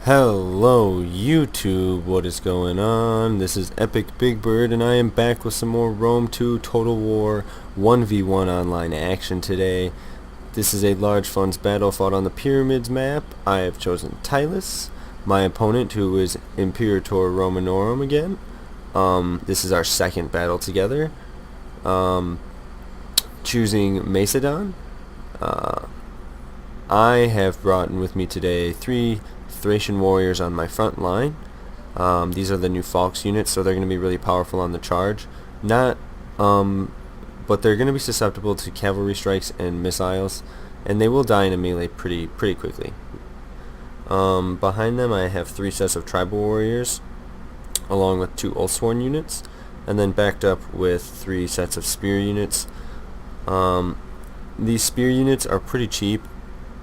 Hello YouTube, what is going on? This is Epic Big Bird and I am back with some more Rome 2 Total War 1v1 online action today. This is a large funds battle fought on the Pyramids map. I have chosen Tylis, my opponent who is Imperator Romanorum again. This is our second battle together. Choosing Macedon. I have brought in with me today 3 Thracian warriors on my front line. These are the new Falx units, so they're going to be really powerful on the charge. But they're going to be susceptible to cavalry strikes and missiles, and they will die in a melee pretty quickly. Behind them I have 3 sets of tribal warriors, along with 2 Oathsworn units, and then backed up with 3 sets of spear units. These spear units are pretty cheap,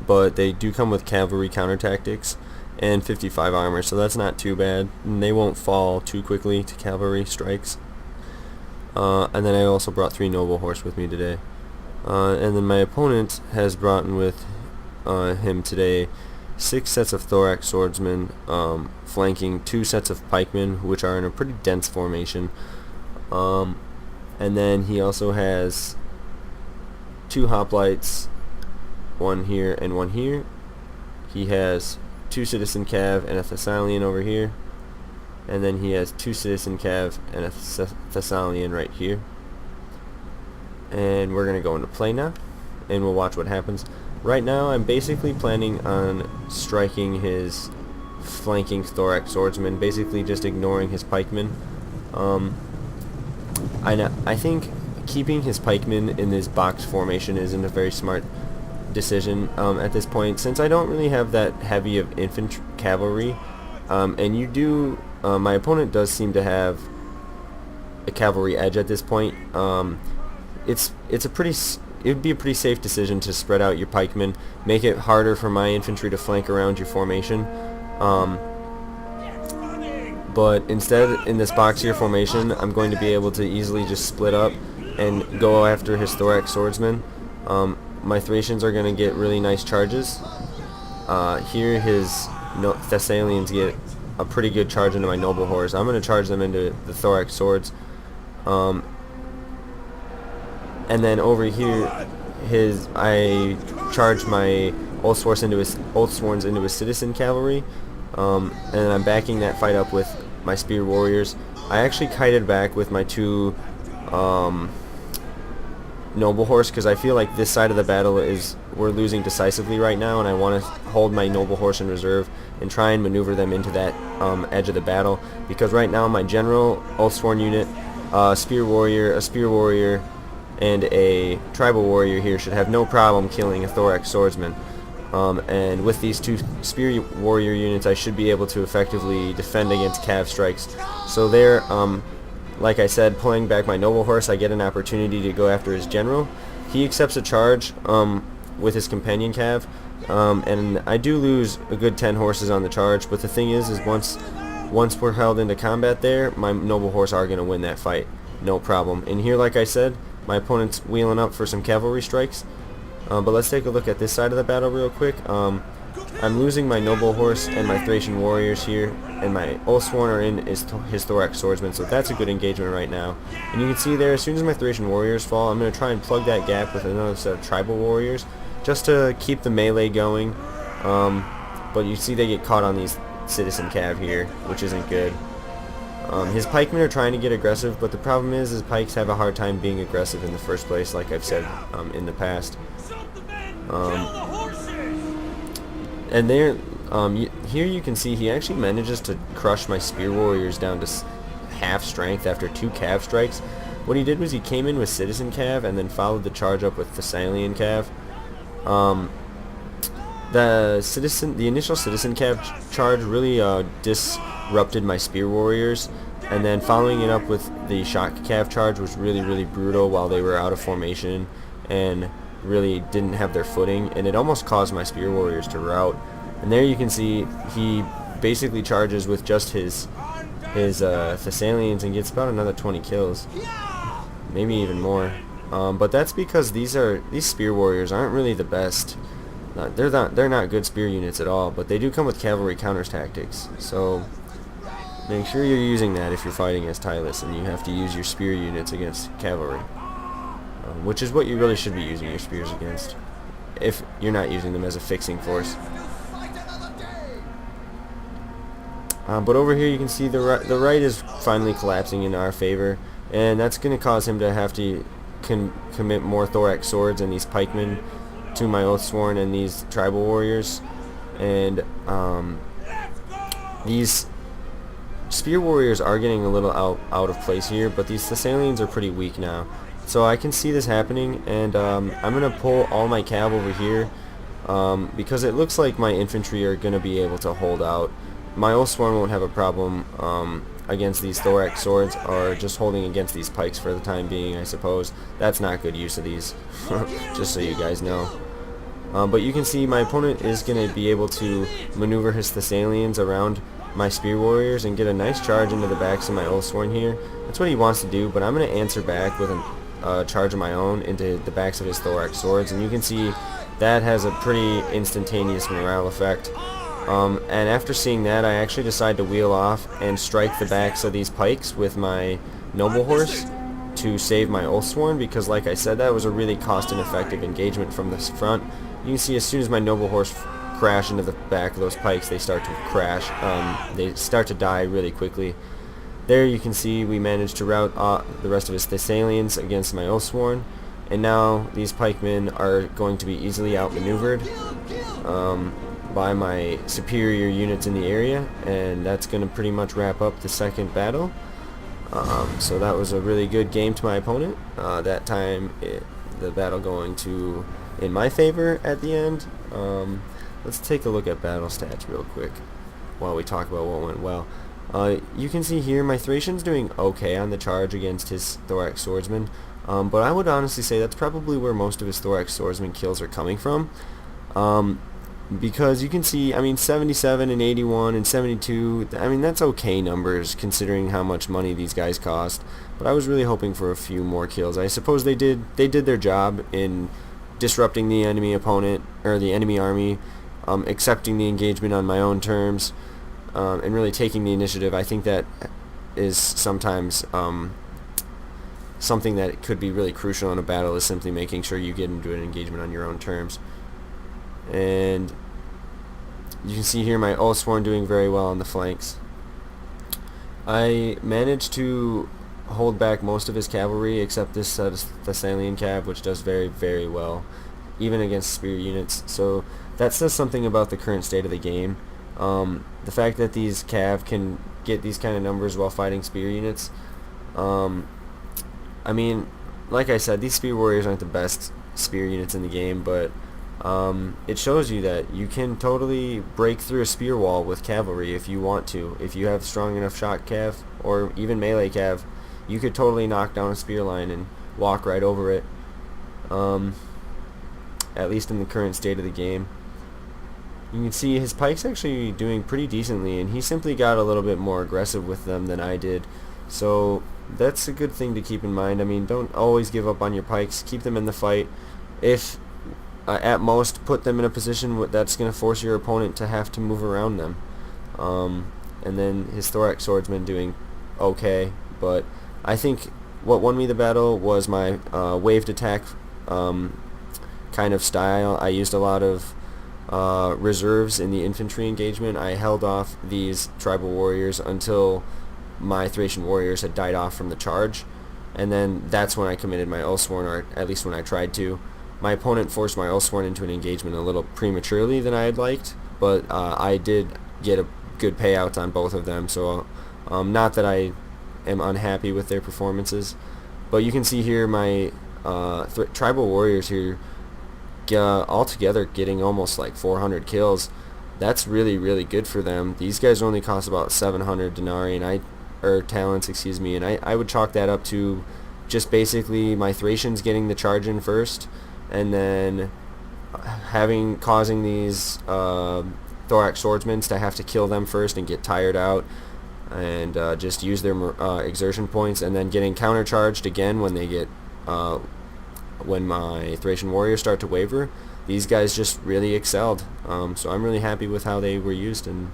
but they do come with cavalry counter tactics and 55 armor, so that's not too bad, and they won't fall too quickly to cavalry strikes. And then I also brought 3 noble horse with me today. And then my opponent has brought in with him today 6 sets of thorax swordsmen, flanking 2 sets of pikemen, which are in a pretty dense formation. And then he also has 2 hoplites, one here and one here. He has 2 citizen cav and a Thessalian over here, and then he has 2 citizen cav and a Thessalian right here. And we're gonna go into play now, and we'll watch what happens. Right now I'm basically planning on striking his flanking thorax swordsman, basically just ignoring his pikemen. I think keeping his pikemen in this box formation isn't a very smart decision at this point, since I don't really have that heavy of infantry cavalry, and you do my opponent does seem to have a cavalry edge at this point. It would be a pretty safe decision to spread out your pikemen, make it harder for my infantry to flank around your formation, but instead in this boxier formation I'm going to be able to easily just split up and go after his thorax swordsman. My Thracians are going to get really nice charges. Here his Thessalians get a pretty good charge into my noble horse. I'm going to charge them into the thorax swords. And then over here I charge my Oathsworns into his citizen cavalry. And I'm backing that fight up with my spear warriors. I actually kited back with my 2 noble horse, because I feel like this side of the battle we're losing decisively right now, and I want to hold my noble horse in reserve and try and maneuver them into that edge of the battle, because right now my general Oathsworn unit, a spear warrior, and a tribal warrior here should have no problem killing a thorax swordsman. And with these 2 spear warrior units I should be able to effectively defend against cav strikes. So there, like I said, pulling back my noble horse, I get an opportunity to go after his general. He accepts a charge with his companion cav, and I do lose a good 10 horses on the charge, but the thing is once we're held into combat there, my noble horse are going to win that fight, no problem. And here, like I said, my opponent's wheeling up for some cavalry strikes. But let's take a look at this side of the battle real quick. I'm losing my noble horse and my Thracian warriors here, and my Oathsworn are in his thorax swordsman, so that's a good engagement right now. And you can see there, as soon as my Thracian warriors fall, I'm going to try and plug that gap with another set of tribal warriors, just to keep the melee going. But you see they get caught on these citizen cav here, which isn't good. His pikemen are trying to get aggressive, but the problem is his pikes have a hard time being aggressive in the first place, like I've said in the past. And there, here you can see he actually manages to crush my spear warriors down to half strength after 2 cav strikes. What he did was he came in with citizen cav and then followed the charge up with Thessalian cav. The initial citizen cav charge really disrupted my spear warriors, and then following it up with the shock cav charge was really brutal while they were out of formation and really didn't have their footing, and it almost caused my spear warriors to rout. And there you can see he basically charges with just his Thessalians and gets about another 20 kills, maybe even more. But that's because these spear warriors aren't really the best they're not good spear units at all, but they do come with cavalry counters tactics. So make sure you're using that if you're fighting as Tylis and you have to use your spear units against cavalry, which is what you really should be using your spears against, if you're not using them as a fixing force. But over here you can see the right is finally collapsing in our favor, and that's going to cause him to have to commit more thorax swords and these pikemen to my Oathsworn and these tribal warriors. And these spear warriors are getting a little out of place here, but these Thessalians are pretty weak now. So I can see this happening, and I'm going to pull all my cav over here because it looks like my infantry are going to be able to hold out. My Oathsworn won't have a problem against these thorax swords, or just holding against these pikes for the time being, I suppose. That's not good use of these, just so you guys know. But you can see my opponent is going to be able to maneuver his Thessalians around my spear warriors and get a nice charge into the backs of my Oathsworn here. That's what he wants to do, but I'm going to answer back with a charge of my own into the backs of his thorax swords, and you can see that has a pretty instantaneous morale effect. And after seeing that, I actually decide to wheel off and strike the backs of these pikes with my noble horse to save my Oathsworn, because like I said, that was a really cost and effective engagement from the front. You can see as soon as my noble horse crash into the back of those pikes, they start to crash. They start to die really quickly. There you can see we managed to rout the rest of his Thessalians against my Oathsworn, and now these pikemen are going to be easily outmaneuvered by my superior units in the area, and that's going to pretty much wrap up the second battle. So that was a really good game to my opponent. That time the battle going to in my favor at the end. Let's take a look at battle stats real quick while we talk about what went well. You can see here my Thracian's doing okay on the charge against his thorax swordsman, but I would honestly say that's probably where most of his thorax swordsman kills are coming from. Because you can see, I mean, 77 and 81 and 72, I mean, that's okay numbers considering how much money these guys cost, but I was really hoping for a few more kills. I suppose they did their job in disrupting the enemy opponent, or the enemy army, accepting the engagement on my own terms, and really taking the initiative. I think that is sometimes something that could be really crucial in a battle, is simply making sure you get into an engagement on your own terms. And you can see here my Oathsworn doing very well on the flanks. I managed to hold back most of his cavalry except this Thessalian cav, which does very, very well even against spear units. So that says something about the current state of the game. The fact that these cav can get these kind of numbers while fighting spear units. I mean, like I said, these spear warriors aren't the best spear units in the game, but it shows you that you can totally break through a spear wall with cavalry if you want to. If you have strong enough shot cav, or even melee cav, you could totally knock down a spear line and walk right over it, at least in the current state of the game. You can see his pike's actually doing pretty decently, and he simply got a little bit more aggressive with them than I did. So that's a good thing to keep in mind. I mean, don't always give up on your pikes. Keep them in the fight. If at most, put them in a position that's going to force your opponent to have to move around them. And then his thorax swordsman doing okay, but I think what won me the battle was my waved attack kind of style. I used a lot of reserves in the infantry engagement. I held off these tribal warriors until my Thracian warriors had died off from the charge, and then that's when I committed my Oathsworn, or at least when I tried to. My opponent forced my Oathsworn into an engagement a little prematurely than I had liked, but I did get a good payout on both of them, so not that I am unhappy with their performances. But you can see here my tribal warriors here all together getting almost like 400 kills. That's really, really good for them. These guys only cost about 700 denarii, or talents, excuse me, and I would chalk that up to just basically my Thracians getting the charge in first, and then causing these thorax swordsmen to have to kill them first and get tired out, and just use their exertion points, and then getting countercharged again when they get when my Thracian warriors start to waver. these guys just really excelled. So I'm really happy with how they were used, and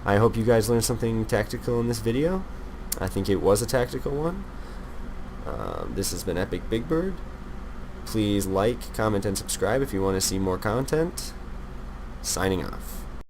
I hope you guys learned something tactical in this video. I think it was a tactical one. This has been Epic Big Bird. Please like, comment, and subscribe if you want to see more content. Signing off.